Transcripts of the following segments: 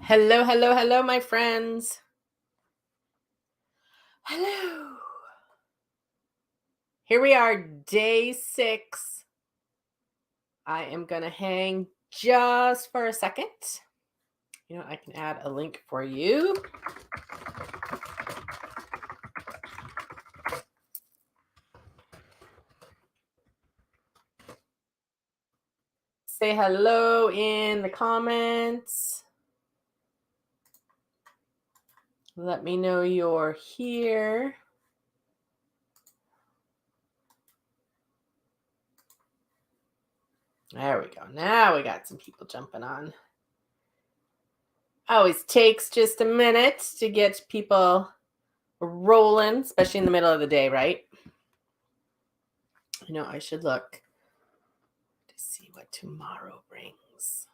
Hello, hello, hello, my friends. Hello. Here we are, day 6. I am going to hang just for a second. I can add a link for you. Say hello in the comments. Let me know you're here. There we go. Now we got some people jumping on. Always takes just a minute to get people rolling, especially in the middle of the day, right? I should look to see what tomorrow brings.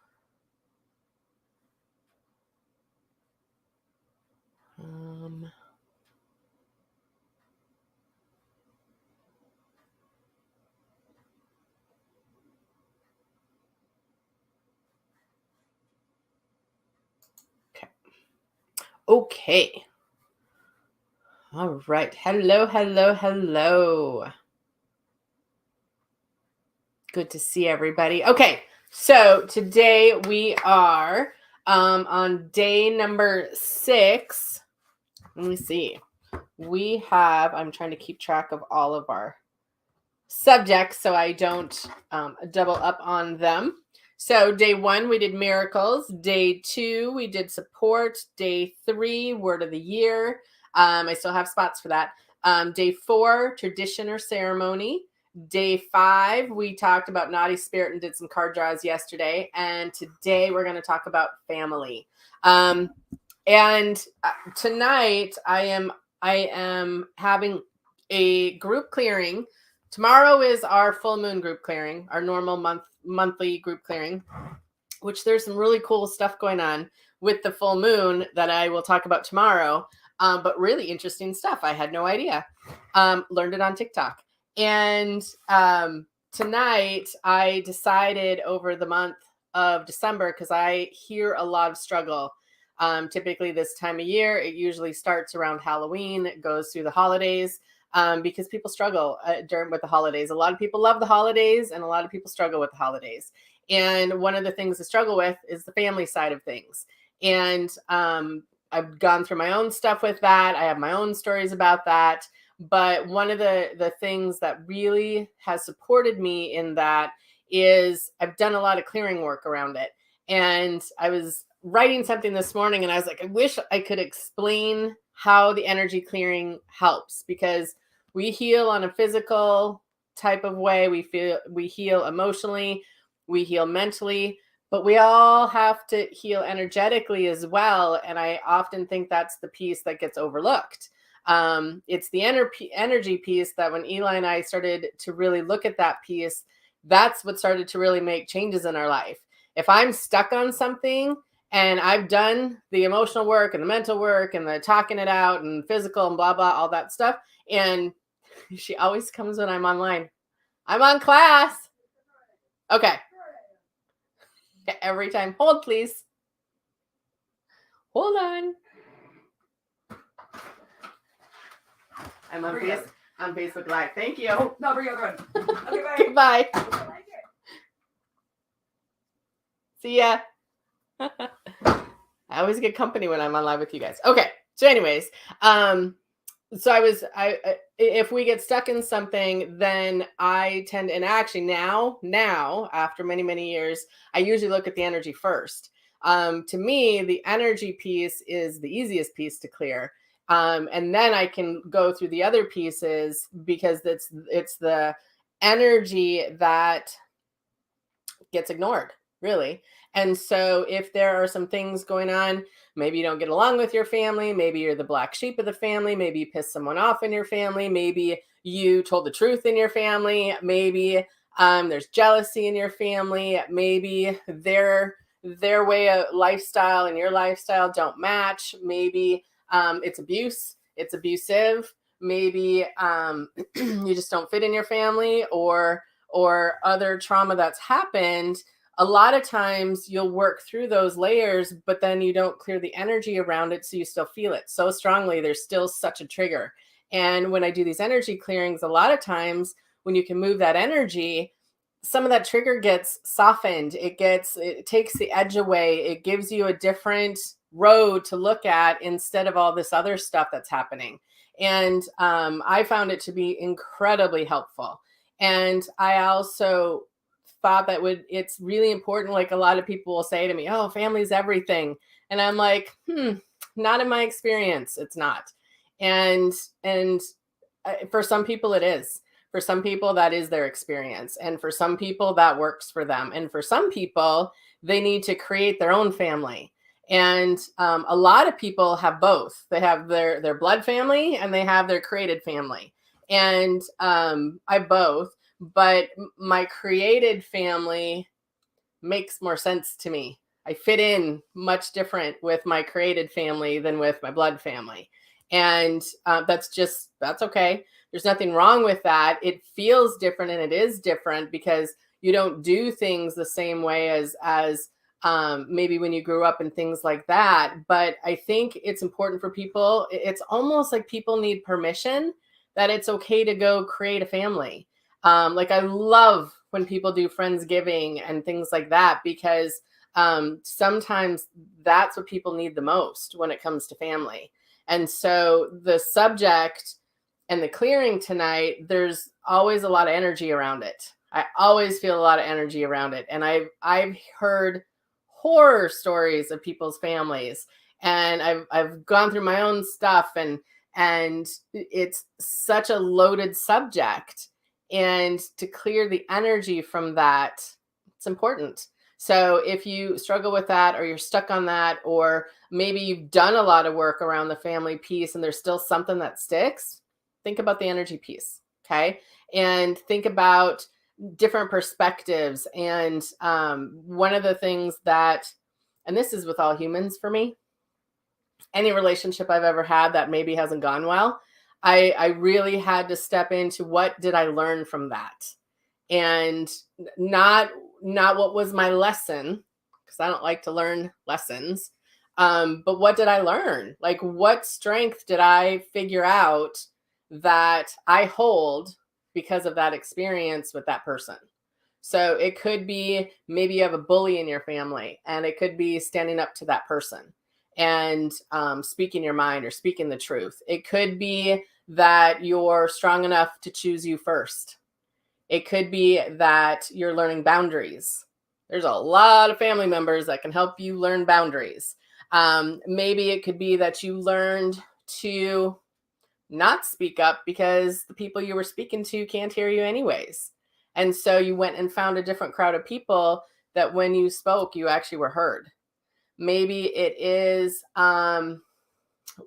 Okay. All right. Hello, hello, hello. Good to see everybody. Okay. So today we are on day number 6. Let me see. I'm trying to keep track of all of our subjects so I don't double up on them. So day 1, we did miracles. Day 2, we did support. Day 3, word of the year. I still have spots for that. Day 4, tradition or ceremony. Day 5, we talked about naughty spirit and did some card draws yesterday. And today we're going to talk about family. And tonight I am having a group clearing. Tomorrow is our full moon group clearing, our normal monthly group clearing, which there's some really cool stuff going on with the full moon that I will talk about tomorrow. But really interesting stuff. I had no idea. Learned it on TikTok. And tonight I decided over the month of December, because I hear a lot of struggle. Typically this time of year, it usually starts around Halloween. It goes through the holidays. Because people struggle with the holidays. A lot of people love the holidays and a lot of people struggle with the holidays. And one of the things to struggle with is the family side of things. And I've gone through my own stuff with that. I have my own stories about that. But one of the things that really has supported me in that is I've done a lot of clearing work around it. And I was writing something this morning and I was like, I wish I could explain how the energy clearing helps, because we heal on a physical type of way. We heal emotionally, we heal mentally, but we all have to heal energetically as well. And I often think that's the piece that gets overlooked. It's the energy piece that when Eli and I started to really look at that piece, that's what started to really make changes in our life. If I'm stuck on something, and I've done the emotional work and the mental work and the talking it out and physical and blah, blah, all that stuff. And she always comes when I'm online. I'm on class. Okay. Every time. Hold, please. Hold on. I'm on Facebook Live. Thank you. Oh, no, bring your gun. Okay, bye. Goodbye. See ya. I always get company when I'm on live with you guys. Okay. So anyways, so if we get stuck in something, then I tend, and actually now after many, many years, I usually look at the energy first. To me, the energy piece is the easiest piece to clear. And then I can go through the other pieces because it's the energy that gets ignored, really. And so if there are some things going on, maybe you don't get along with your family, maybe you're the black sheep of the family, maybe you piss someone off in your family, maybe you told the truth in your family, maybe there's jealousy in your family, maybe their way of lifestyle and your lifestyle don't match, maybe it's abuse, it's abusive, maybe you just don't fit in your family, or other trauma that's happened. a lot of times you'll work through those layers, but then you don't clear the energy around it. So you still feel it so strongly. There's still such a trigger. And when I do these energy clearings, a lot of times when you can move that energy, some of that trigger gets softened. It takes the edge away. It gives you a different road to look at instead of all this other stuff that's happening. And I found it to be incredibly helpful. And I also thought that it's really important. Like a lot of people will say to me, oh, family's everything. And I'm like, not in my experience. It's not. And for some people it is. For some people, that is their experience. And for some people, that works for them. And for some people, they need to create their own family. And a lot of people have both. They have their blood family and they have their created family. And I both, but my created family makes more sense to me. I fit in much different with my created family than with my blood family. And that's okay. There's nothing wrong with that. It feels different and it is different because you don't do things the same way as maybe when you grew up and things like that. But I think it's important for people. It's almost like people need permission that it's okay to go create a family. Like I love when people do Friendsgiving and things like that, because sometimes that's what people need the most when it comes to family. And so the subject and the clearing tonight, there's always a lot of energy around it. I always feel a lot of energy around it. And I've heard horror stories of people's families, and I've gone through my own stuff, and it's such a loaded subject. And to clear the energy from that, it's important. So if you struggle with that, or you're stuck on that, or maybe you've done a lot of work around the family piece and there's still something that sticks, think about the energy piece, okay? And think about different perspectives. And one of the things that, and this is with all humans for me, any relationship I've ever had that maybe hasn't gone well, I really had to step into what did I learn from that? And not what was my lesson, because I don't like to learn lessons, but what did I learn? Like, what strength did I figure out that I hold because of that experience with that person? So it could be maybe you have a bully in your family, and it could be standing up to that person and speaking your mind or speaking the truth. It could be that you're strong enough to choose you first. It could be that you're learning boundaries. There's a lot of family members that can help you learn boundaries. Maybe it could be that you learned to not speak up because the people you were speaking to can't hear you anyways. And so you went and found a different crowd of people that when you spoke, you actually were heard. Maybe it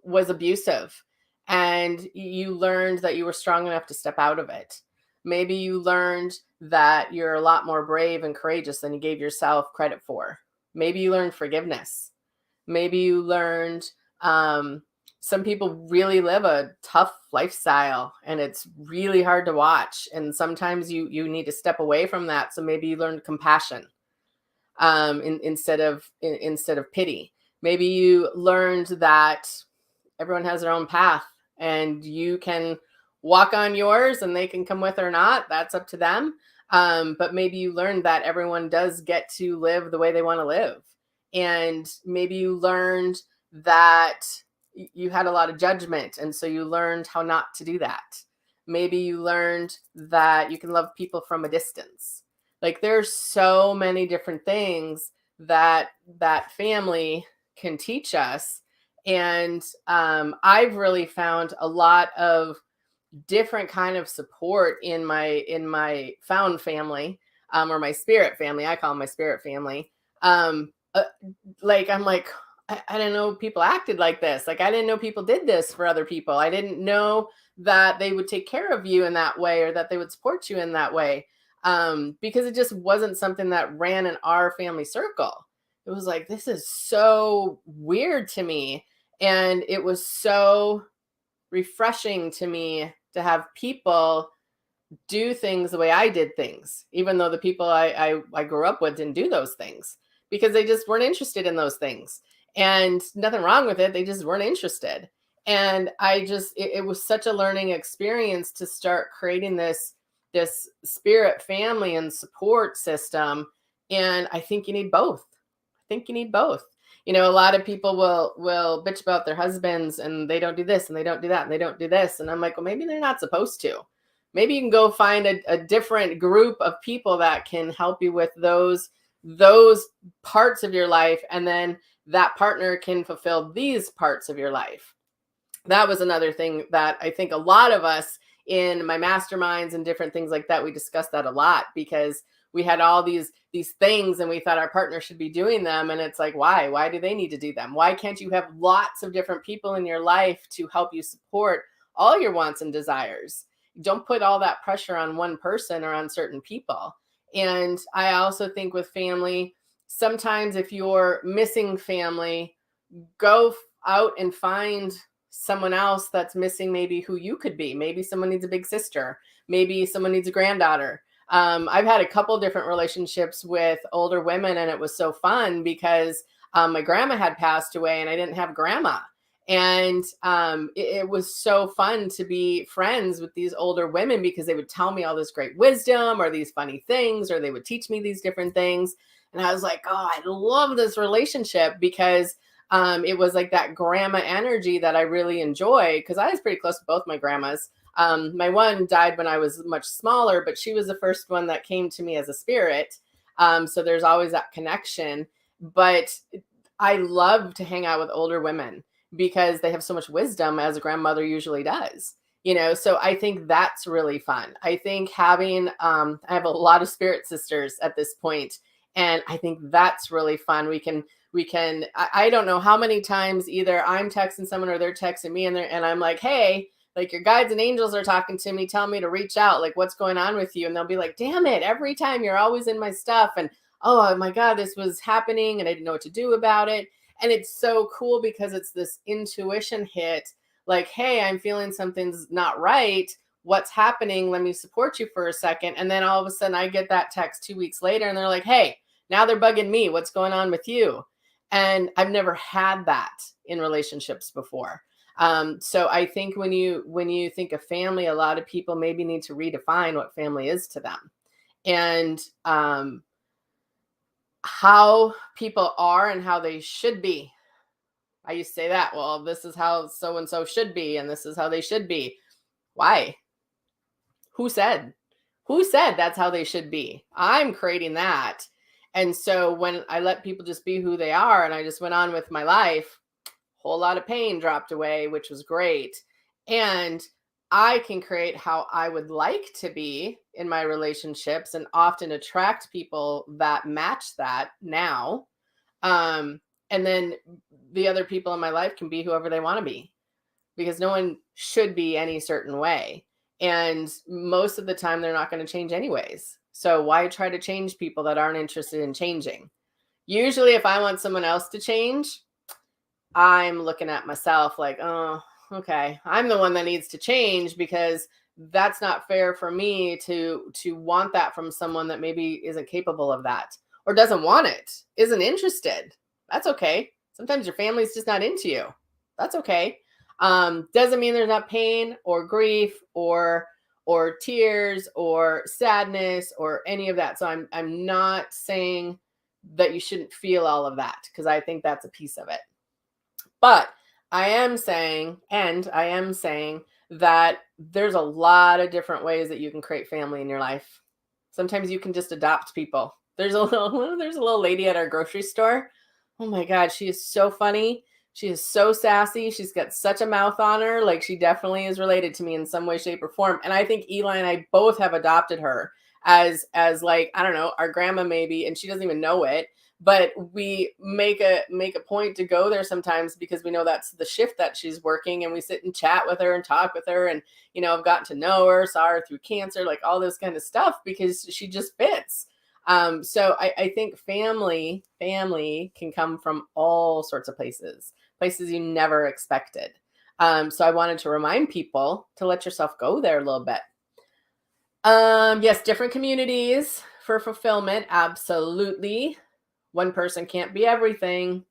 was abusive, and you learned that you were strong enough to step out of it. Maybe you learned that you're a lot more brave and courageous than you gave yourself credit for. Maybe you learned forgiveness. Maybe you learned some people really live a tough lifestyle and it's really hard to watch. And sometimes you need to step away from that. So maybe you learned compassion instead of pity. Maybe you learned that everyone has their own path and you can walk on yours and they can come with or not. That's up to them. But maybe you learned that everyone does get to live the way they want to live. And maybe you learned that you had a lot of judgment, and so you learned how not to do that. Maybe you learned that you can love people from a distance. Like, there's so many different things that family can teach us. And I've really found a lot of different kind of support in my found family, or my spirit family. I call them my spirit family. Like, I'm like, I didn't know people acted like this. Like, I didn't know people did this for other people. I didn't know that they would take care of you in that way, or that they would support you in that way. Because it just wasn't something that ran in our family circle. It was like, this is so weird to me. And it was so refreshing to me to have people do things the way I did things, even though the people I grew up with didn't do those things because they just weren't interested in those things. And nothing wrong with it. They just weren't interested. And it was such a learning experience to start creating this spirit family and support system. And I think you need both. I think you need both. You know, a lot of people will bitch about their husbands and they don't do this and they don't do that and they don't do this. And I'm like, well, maybe they're not supposed to. Maybe you can go find a different group of people that can help you with those parts of your life. And then that partner can fulfill these parts of your life. That was another thing that I think a lot of us in my masterminds and different things like that, we discussed that a lot because we had all these things and we thought our partner should be doing them. And it's like, why do they need to do them? Why can't you have lots of different people in your life to help you support all your wants and desires? Don't put all that pressure on one person or on certain people. And I also think with family, sometimes if you're missing family, go out and find someone else that's missing maybe who you could be. Maybe someone needs a big sister. Maybe someone needs a granddaughter. I've had a couple different relationships with older women, and it was so fun because my grandma had passed away and I didn't have grandma. And it was so fun to be friends with these older women because they would tell me all this great wisdom or these funny things, or they would teach me these different things. And I was like, oh, I love this relationship because it was like that grandma energy that I really enjoy because I was pretty close to both my grandmas. My one died when I was much smaller, but she was the first one that came to me as a spirit. So there's always that connection. But I love to hang out with older women because they have so much wisdom, as a grandmother usually does. You know, so I think that's really fun. I think having, I have a lot of spirit sisters at this point, and I think that's really fun. I don't know how many times either I'm texting someone or they're texting me and I'm like, hey, like your guides and angels are talking to me, tell me to reach out. Like, what's going on with you? And they'll be like, damn it, every time you're always in my stuff. And oh my God, this was happening and I didn't know what to do about it. And it's so cool because it's this intuition hit, like, hey, I'm feeling something's not right. What's happening? Let me support you for a second. And then all of a sudden I get that text 2 weeks later and they're like, hey, now they're bugging me. What's going on with you? And I've never had that in relationships before. So I think when you think of family, a lot of people maybe need to redefine what family is to them. And how people are and how they should be. I used to say that, well, this is how so-and-so should be, and this is how they should be. Why? Who said? Who said that's how they should be? I'm creating that. And so when I let people just be who they are and I just went on with my life, a whole lot of pain dropped away, which was great. And I can create how I would like to be in my relationships and often attract people that match that now. And then the other people in my life can be whoever they want to be because no one should be any certain way. And most of the time, they're not going to change anyways. So why try to change people that aren't interested in changing? Usually, if I want someone else to change, I'm looking at myself like, oh, okay, I'm the one that needs to change because that's not fair for me to want that from someone that maybe isn't capable of that or doesn't want it, isn't interested. That's okay. Sometimes your family's just not into you. That's okay. Doesn't mean there's not pain or grief or tears or sadness or any of that. So I'm not saying that you shouldn't feel all of that because I think that's a piece of it. But I am saying that there's a lot of different ways that you can create family in your life. Sometimes you can just adopt people. There's a little lady at our grocery store. Oh my God, she is so funny. She is so sassy. She's got such a mouth on her. Like she definitely is related to me in some way, shape, or form. And I think Eli and I both have adopted her as like, I don't know, our grandma maybe, and she doesn't even know it. But we make a point to go there sometimes because we know that's the shift that she's working, and we sit and chat with her and talk with her. And, you know, I've gotten to know her, saw her through cancer, like all this kind of stuff because she just fits. So I think family can come from all sorts of places you never expected. So I wanted to remind people to let yourself go there a little bit. Yes, different communities for fulfillment. Absolutely. One person can't be everything.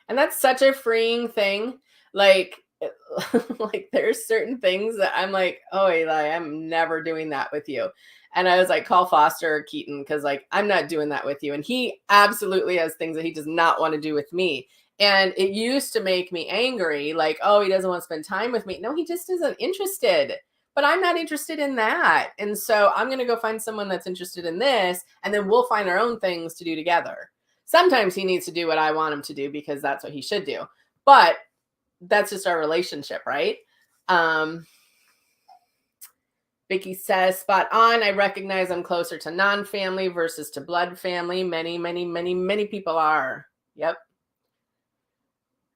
And that's such a freeing thing. Like, like there's certain things that I'm like, oh, Eli, I'm never doing that with you. And I was like, call Foster or Keaton, because like I'm not doing that with you. And he absolutely has things that he does not want to do with me. And it used to make me angry, like, oh, he doesn't want to spend time with me. No, he just isn't interested. But I'm not interested in that. And so I'm going to go find someone that's interested in this, and then we'll find our own things to do together. Sometimes he needs to do what I want him to do because that's what he should do. But that's just our relationship, right? Vicky says, spot on. I recognize I'm closer to non-family versus to blood family. Many people are. Yep.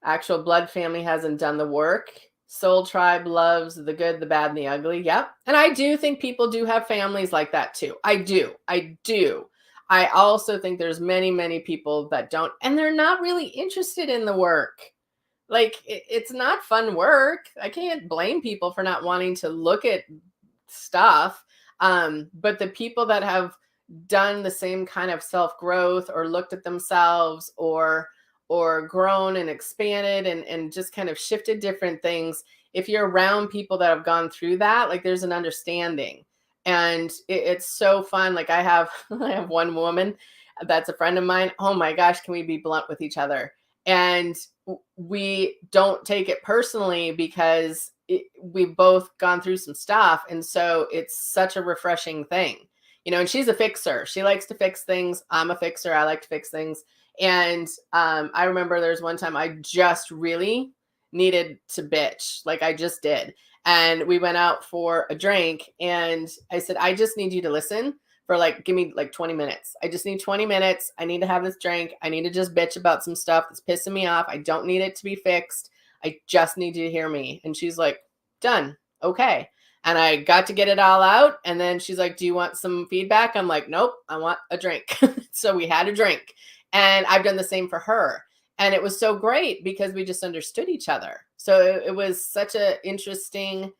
Actual blood family hasn't done the work. Soul tribe loves the good, the bad, and the ugly. Yep. And I do think people do have families like that too. I do. I also think there's many people that don't, and they're not really interested in the work. Like it's not fun work. I can't blame people for not wanting to look at stuff. But the people that have done the same kind of self-growth or looked at themselves or grown and expanded and just kind of shifted different things, if you're around people that have gone through that, like there's an understanding. And it's so fun. Like I have one woman that's a friend of mine. Oh my gosh, can we be blunt with each other? And we don't take it personally because we've both gone through some stuff. And so it's such a refreshing thing, and she's a fixer. She likes to fix things. I'm a fixer. I like to fix things. And I remember there's one time I just really needed to bitch. Like I just did. And we went out for a drink and I said, I just need you to listen for give me 20 minutes. I just need 20 minutes. I need to have this drink. I need to just bitch about some stuff that's pissing me off. I don't need it to be fixed. I just need you to hear me. And she's like, done. Okay. And I got to get it all out. And then she's like, do you want some feedback? I'm like, nope, I want a drink. So we had a drink. And I've done the same for her. And it was so great because we just understood each other. So it was such an interesting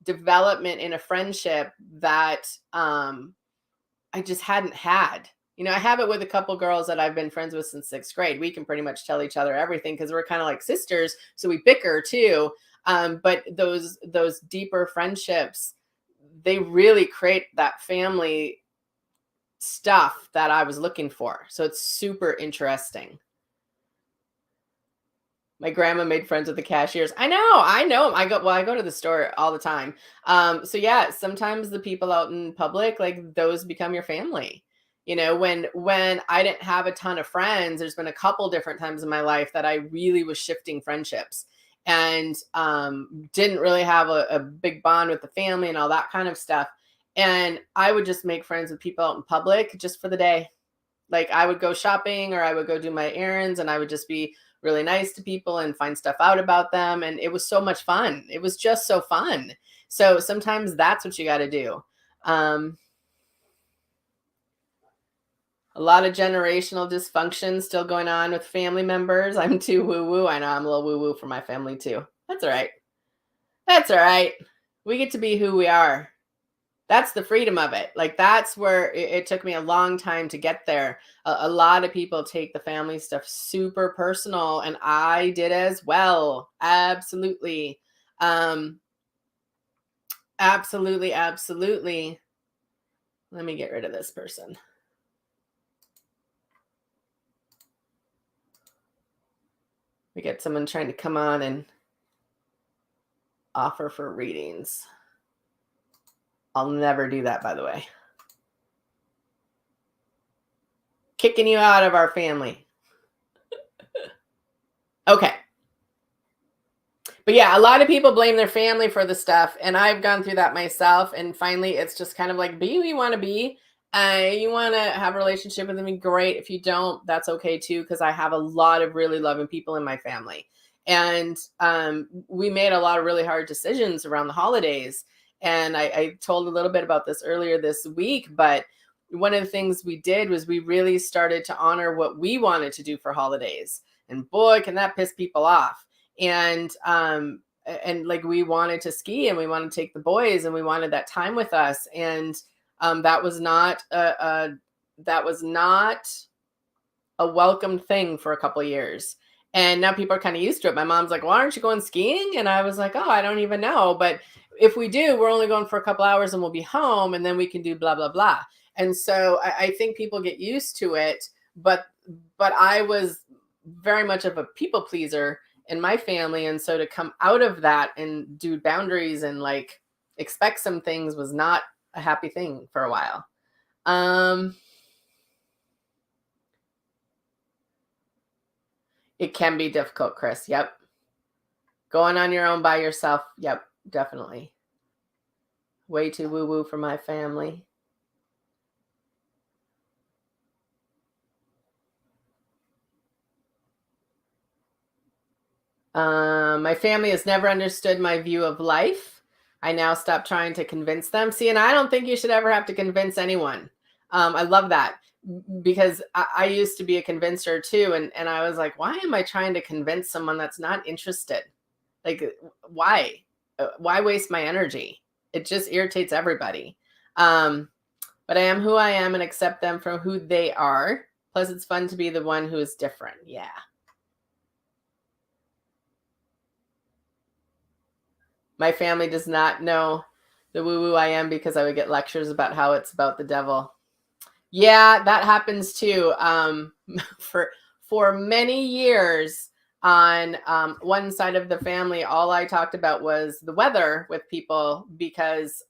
development in a friendship that I just hadn't had. I have it with a couple girls that I've been friends with since 6th grade. We can pretty much tell each other everything because we're kind of like sisters. So we bicker too. But those deeper friendships, they really create that family stuff that I was looking for. So it's super interesting. My grandma made friends with the cashiers. I know. I go to the store all the time. So yeah, sometimes the people out in public, like those become your family. When I didn't have a ton of friends, there's been a couple different times in my life that I really was shifting friendships and didn't really have a big bond with the family and all that kind of stuff. And I would just make friends with people out in public just for the day. Like I would go shopping or I would go do my errands and I would just be really nice to people and find stuff out about them. And it was so much fun. It was just so fun. So sometimes that's what you got to do. A lot of generational dysfunction still going on with family members. I'm too woo-woo. I know I'm a little woo-woo for my family too. That's all right. That's all right. We get to be who we are. That's the freedom of it. Like that's where it took me a long time to get there. A lot of people take the family stuff super personal, and I did as well. Absolutely. Absolutely. Let me get rid of this person. We get someone trying to come on and offer for readings. I'll never do that, by the way. Kicking you out of our family. Okay. But yeah, a lot of people blame their family for the stuff. And I've gone through that myself. And finally, it's just kind of like, be who you want to be. You want to have a relationship with them, great. If you don't, that's okay too, because I have a lot of really loving people in my family. And we made a lot of really hard decisions around the holidays. And I told a little bit about this earlier this week, but one of the things we did was we really started to honor what we wanted to do for holidays. And boy, can that piss people off. And like we wanted to ski and we wanted to take the boys and we wanted that time with us. And That was not a welcome thing for a couple of years. And now people are kind of used to it. My mom's like, "Why aren't you going skiing?" And I was like, "Oh, I don't even know. But if we do, we're only going for a couple hours and we'll be home and then we can do blah, blah, blah." And so I think people get used to it. But I was very much of a people pleaser in my family. And so to come out of that and do boundaries and like expect some things was not a happy thing for a while. It can be difficult, Chris. Yep. Going on your own by yourself. Yep, definitely. Way too woo-woo for my family. My family has never understood my view of life. I now stop trying to convince them. See, and I don't think you should ever have to convince anyone. I love that because I used to be a convincer too. And I was like, why am I trying to convince someone that's not interested? Like, why? Why waste my energy? It just irritates everybody. But I am who I am and accept them for who they are. Plus, it's fun to be the one who is different. Yeah. My family does not know the woo-woo I am because I would get lectures about how it's about the devil. Yeah, that happens too. For many years on one side of the family, all I talked about was the weather with people because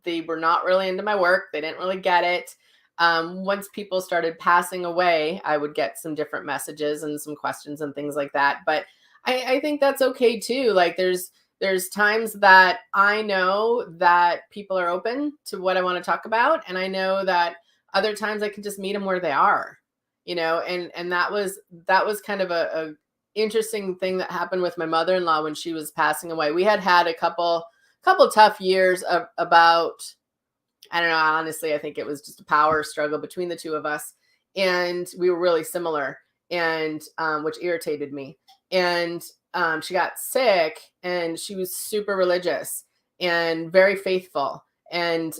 they were not really into my work. They didn't really get it. Once people started passing away, I would get some different messages and some questions and things like that. But I think that's okay too. Like there's times that I know that people are open to what I want to talk about. And I know that other times I can just meet them where they are, and that was kind of a interesting thing that happened with my mother-in-law when she was passing away. We had a couple tough years about, I don't know, honestly, I think it was just a power struggle between the two of us. And we were really similar and which irritated me. And she got sick and she was super religious and very faithful and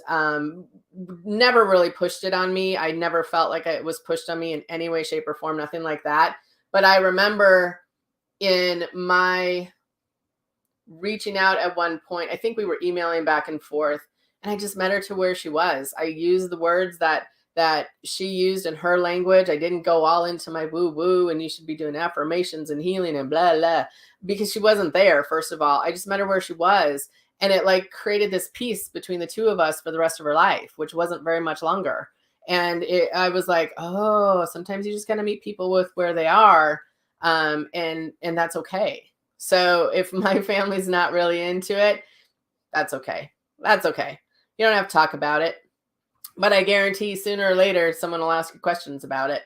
never really pushed it on me. I never felt like it was pushed on me in any way, shape, or form, nothing like that. But I remember in my reaching out at one point, I think we were emailing back and forth, and I just met her to where she was. I used the words that she used in her language. I didn't go all into my woo woo and you should be doing affirmations and healing and blah blah because she wasn't there. First of all, I just met her where she was, and it like created this peace between the two of us for the rest of her life, which wasn't very much longer. And I was like, oh, sometimes you just gotta meet people with where they are, and that's okay. So if my family's not really into it, that's okay. That's okay. You don't have to talk about it. But I guarantee sooner or later, someone will ask you questions about it.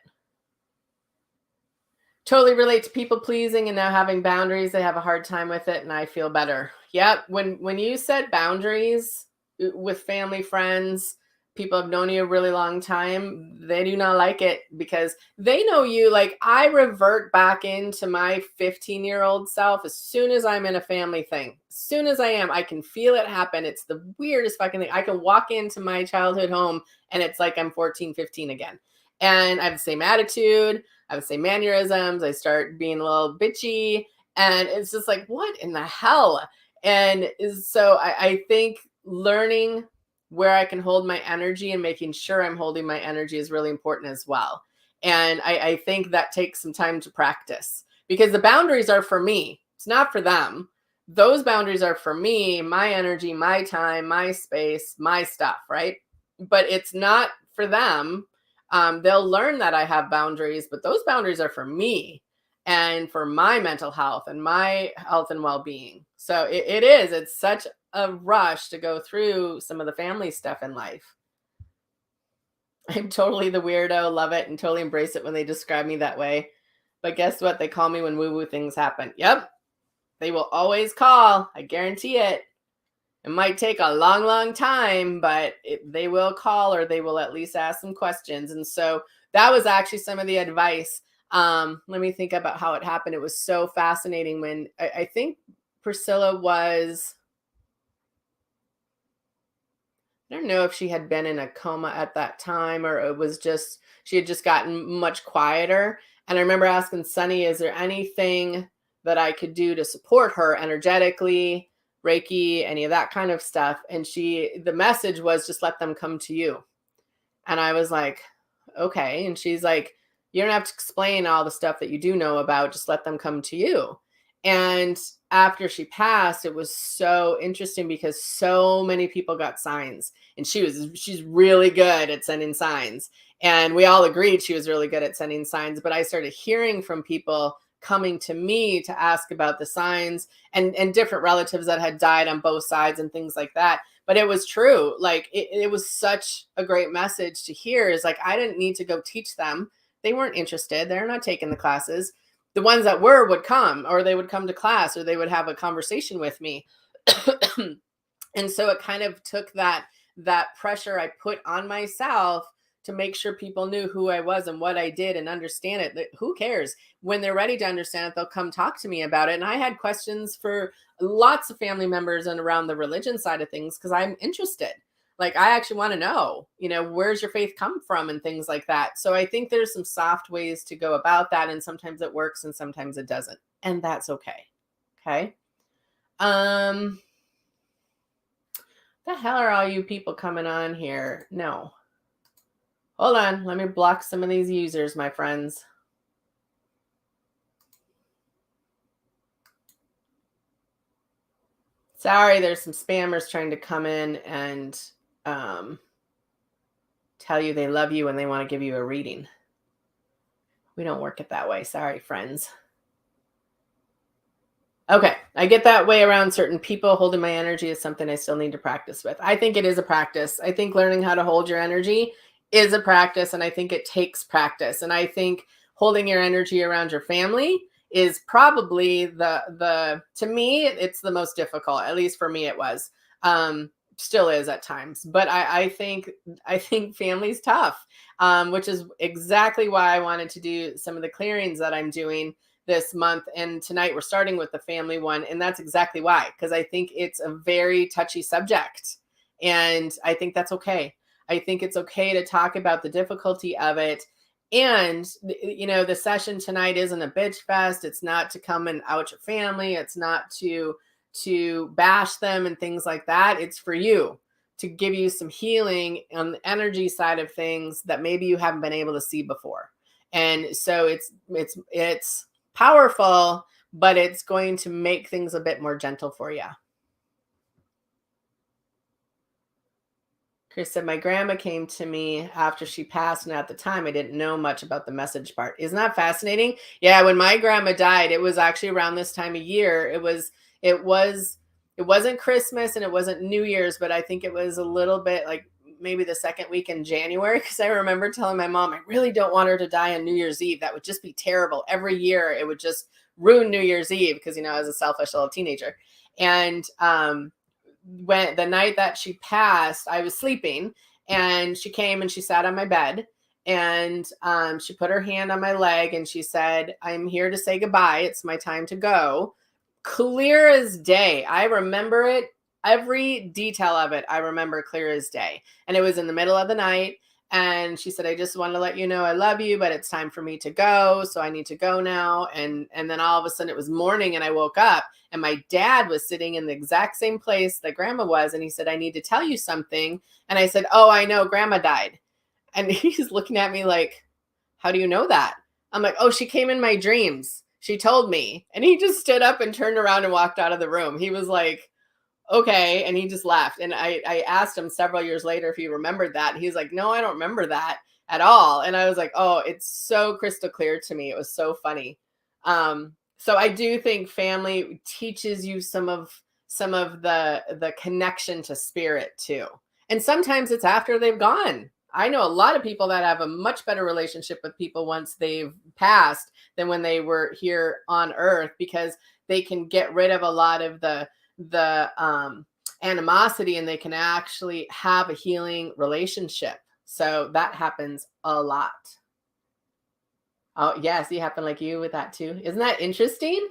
Totally relate to people pleasing and now having boundaries. They have a hard time with it and I feel better. Yep. When you set boundaries with family, friends, people have known you a really long time, they do not like it because they know you. Like I revert back into my 15-year-old self as soon as I'm in a family thing. As soon as I am, I can feel it happen. It's the weirdest fucking thing. I can walk into my childhood home and it's like I'm 14, 15 again. And I have the same attitude. I have the same mannerisms. I start being a little bitchy. And it's just like, what in the hell? And so I think learning where I can hold my energy and making sure I'm holding my energy is really important as well. And I think that takes some time to practice because the boundaries are for me. It's not for them. Those boundaries are for me, my energy, my time, my space, my stuff, right? But it's not for them. They'll learn that I have boundaries, but those boundaries are for me and for my mental health and my health and well-being. So it's such a rush to go through some of the family stuff in life. I'm totally the weirdo, love it, and totally embrace it when they describe me that way. But guess what? They call me when woo-woo things happen. Yep. They will always call. I guarantee it. It might take a long, long time, but they will call or they will at least ask some questions. And so that was actually some of the advice. Let me think about how it happened. It was so fascinating when I think Priscilla was I don't know if she had been in a coma at that time or it was just, she had just gotten much quieter. And I remember asking Sunny, is there anything that I could do to support her energetically, Reiki, any of that kind of stuff? And the message was just let them come to you. And I was like, okay. And she's like, you don't have to explain all the stuff that you do know about, just let them come to you. And after she passed, it was so interesting because so many people got signs, and she's really good at sending signs. And we all agreed she was really good at sending signs, but I started hearing from people coming to me to ask about the signs and different relatives that had died on both sides and things like that. But it was true. Like it was such a great message to hear, is like, I didn't need to go teach them. They weren't interested. They're not taking the classes. The ones that were would come, or they would come to class, or they would have a conversation with me. And so it kind of took that pressure I put on myself to make sure people knew who I was and what I did and understand it. That who cares? When they're ready to understand it, they'll come talk to me about it. And I had questions for lots of family members and around the religion side of things because I'm interested. Like, I actually want to know, where's your faith come from and things like that. So I think there's some soft ways to go about that. And sometimes it works and sometimes it doesn't. And that's okay. Okay. The hell are all you people coming on here? No. Hold on. Let me block some of these users, my friends. Sorry, there's some spammers trying to come in and tell you they love you and they want to give you a reading. We don't work it that way. Sorry, friends. Okay, I get that way around certain people. Holding my energy is something I still need to practice with. I think it is a practice. I think learning how to hold your energy is a practice, and I think it takes practice. And I think holding your energy around your family is probably to me, it's the most difficult. At least for me, it was. Still is at times, but I think family's tough, which is exactly why I wanted to do some of the clearings that I'm doing this month. And tonight we're starting with the family one. And that's exactly why, because I think it's a very touchy subject. And I think that's okay. I think it's okay to talk about the difficulty of it. And, the session tonight isn't a bitch fest. It's not to come and out your family. It's not to bash them and things like that. It's for you to give you some healing on the energy side of things that maybe you haven't been able to see before. And so it's powerful, but it's going to make things a bit more gentle for you. Chris said, my grandma came to me after she passed, and at the time I didn't know much about the message part. Isn't that fascinating? Yeah, when my grandma died, it was actually around this time of year. It wasn't Christmas and it wasn't New Year's, but I think it was a little bit like maybe the second week in January, because I remember telling my mom, I really don't want her to die on New Year's Eve. That would just be terrible. Every year it would just ruin New Year's Eve because, I was a selfish little teenager. And when the night that she passed, I was sleeping, and she came and she sat on my bed, and she put her hand on my leg and she said, I'm here to say goodbye. It's my time to go. Clear as day. I remember it. Every detail of it, I remember clear as day. And it was in the middle of the night. And she said, I just want to let you know I love you, but it's time for me to go. So I need to go now. And then all of a sudden it was morning and I woke up and my dad was sitting in the exact same place that grandma was. And he said, I need to tell you something. And I said, oh, I know, grandma died. And he's looking at me like, how do you know that? I'm like, oh, she came in my dreams. She told me. And he just stood up and turned around and walked out of the room. He was like, okay. And he just left. And I asked him several years later if he remembered that. And he's like, no, I don't remember that at all. And I was like, oh, it's so crystal clear to me. It was so funny. So I do think family teaches you some of the connection to spirit too. And sometimes it's after they've gone. I know a lot of people that have a much better relationship with people once they've passed than when they were here on earth, because they can get rid of a lot of the animosity and they can actually have a healing relationship. So that happens a lot. Oh, yes, it happened like you with that too. Isn't that interesting?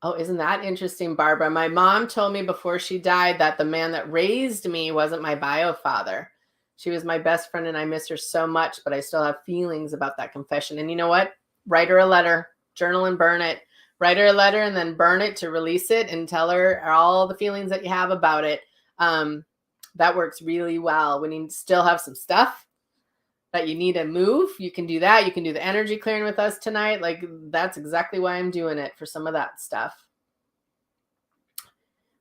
Oh, isn't that interesting, Barbara? My mom told me before she died that the man that raised me wasn't my bio father. She was my best friend and I miss her so much, but I still have feelings about that confession. And you know what? Write her a letter, journal and burn it. Write her a letter and then burn it to release it and tell her all the feelings that you have about it. That works really well. When you still have some stuff that you need to move, you can do that. You can do the energy clearing with us tonight. Like, that's exactly why I'm doing it, for some of that stuff.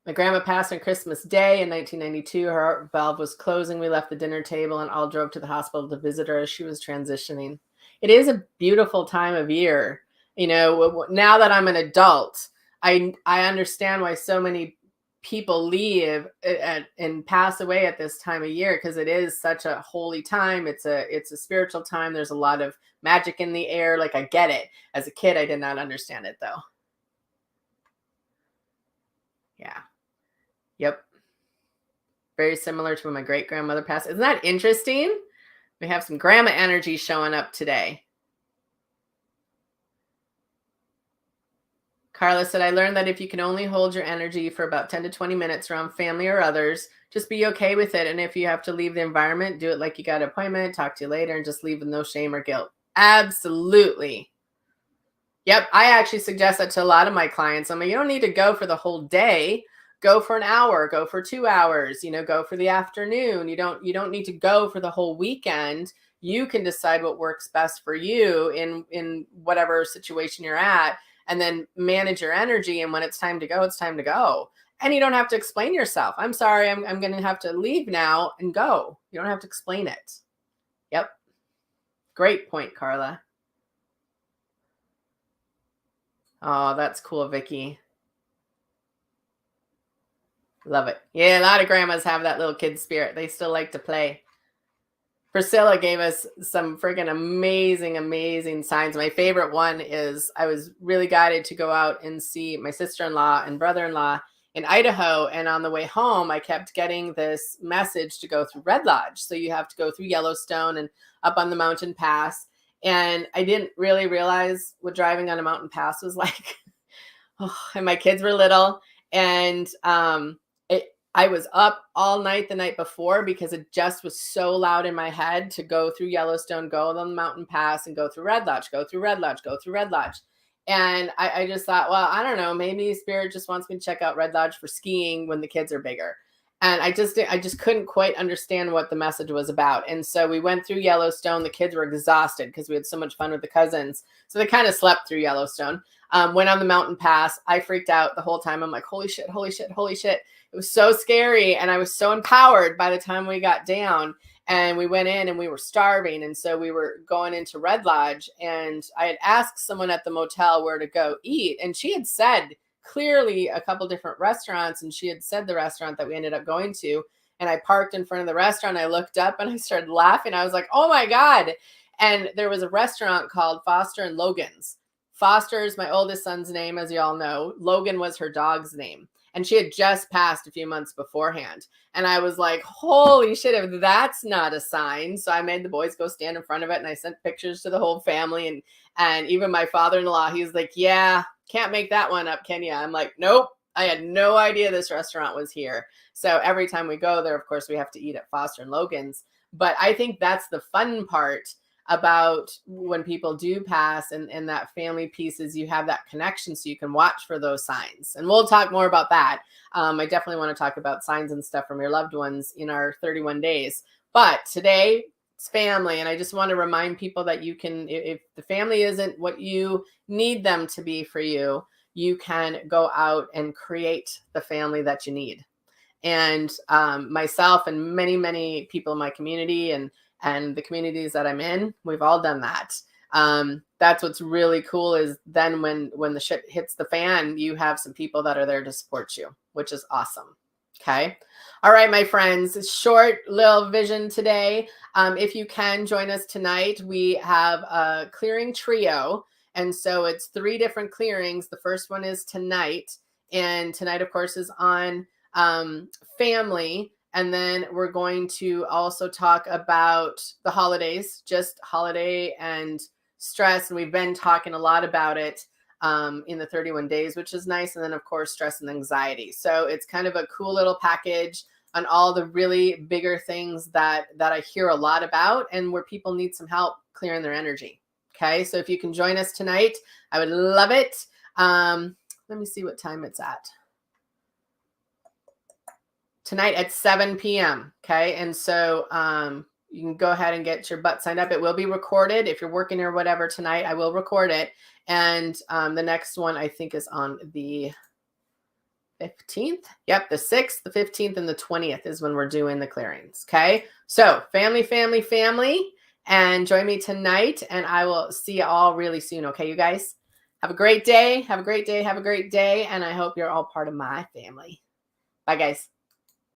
My grandma passed on Christmas Day in 1992. Her heart valve was closing. We left the dinner table and all drove to the hospital to visit her as she was transitioning. It is a beautiful time of year. You know, now that I'm an adult, I understand why so many people leave and pass away at this time of year, because it is such a holy time. It's a spiritual time. There's a lot of magic in the air. Like, I get it. As a kid, I did not understand it though. Yeah. Yep. Very similar to when my great grandmother passed. Isn't that interesting? We have some grandma energy showing up today. Carla said, I learned that if you can only hold your energy for about 10 to 20 minutes around family or others, just be okay with it. And if you have to leave the environment, do it like you got an appointment, talk to you later, and just leave with no shame or guilt. Absolutely. Yep. I actually suggest that to a lot of my clients. I mean, you don't need to go for the whole day. Go for an hour, go for 2 hours, go for the afternoon. You don't need to go for the whole weekend. You can decide what works best for you in whatever situation you're at, and then manage your energy. And when it's time to go, it's time to go. And you don't have to explain yourself. I'm sorry, I'm going to have to leave now and go. You don't have to explain it. Yep. Great point, Carla. Oh, that's cool, Vicky. Love it. Yeah, a lot of grandmas have that little kid spirit. They still like to play. Priscilla gave us some freaking amazing signs. My favorite one is I was really guided to go out and see my sister-in-law and brother-in-law in Idaho. And on the way home, I kept getting this message to go through Red Lodge. So you have to go through Yellowstone and up on the mountain pass. And I didn't really realize what driving on a mountain pass was like. And my kids were little. And I was up all night the night before because it just was so loud in my head to go through Yellowstone, go on the mountain pass, and go through Red Lodge, go through Red Lodge, go through Red Lodge. And I just thought, well, I don't know, maybe Spirit just wants me to check out Red Lodge for skiing when the kids are bigger. And I just couldn't quite understand what the message was about. And so we went through Yellowstone. The kids were exhausted because we had so much fun with the cousins. So they kind of slept through Yellowstone. Went on the mountain pass. I freaked out the whole time. I'm like, holy shit, holy shit, holy shit. It was so scary. And I was so empowered by the time we got down. And we went in and we were starving. And so we were going into Red Lodge. And I had asked someone at the motel where to go eat. And she had said clearly a couple different restaurants. And she had said the restaurant that we ended up going to. And I parked in front of the restaurant. I looked up and I started laughing. I was like, oh my God. And there was a restaurant called Foster and Logan's. Foster is my oldest son's name, as you all know. Logan was her dog's name. And she had just passed a few months beforehand. And I was like, holy shit, if that's not a sign. So I made the boys go stand in front of it. And I sent pictures to the whole family. And even my father-in-law, he was like, yeah, can't make that one up, can you? I'm like, nope. I had no idea this restaurant was here. So every time we go there, of course, we have to eat at Foster and Logan's. But I think that's the fun part about when people do pass and that family pieces, you have that connection so you can watch for those signs. And we'll talk more about that. I definitely want to talk about signs and stuff from your loved ones in our 31 days. But today it's family. And I just want to remind people that you can, if the family isn't what you need them to be for you, you can go out and create the family that you need. And myself and many people in my community and the communities that I'm in, we've all done that. That's what's really cool is then when the shit hits the fan, you have some people that are there to support you, which is awesome. Okay. All right, my friends, short little vision today. If you can join us tonight, we have a clearing trio. And so it's 3 different clearings. The first one is tonight. And tonight, of course, is on family. And then we're going to also talk about the holidays, just holiday and stress. And we've been talking a lot about it. in the 31 days, which is nice. And then, of course, stress and anxiety. So it's kind of a cool little package on all the really bigger things that I hear a lot about and where people need some help clearing their energy. Okay, so if you can join us tonight, I would love it. Let me see what time it's at. Tonight at 7 p.m. Okay, and so you can go ahead and get your butt signed up. It will be recorded. If you're working or whatever tonight, I will record it. And the next one I think is on the 15th. Yep, the 6th, the 15th, and the 20th is when we're doing the clearings. Okay, so family, family, family, and join me tonight, and I will see you all really soon. Okay, you guys, have a great day. Have a great day. Have a great day, and I hope you're all part of my family. Bye, guys.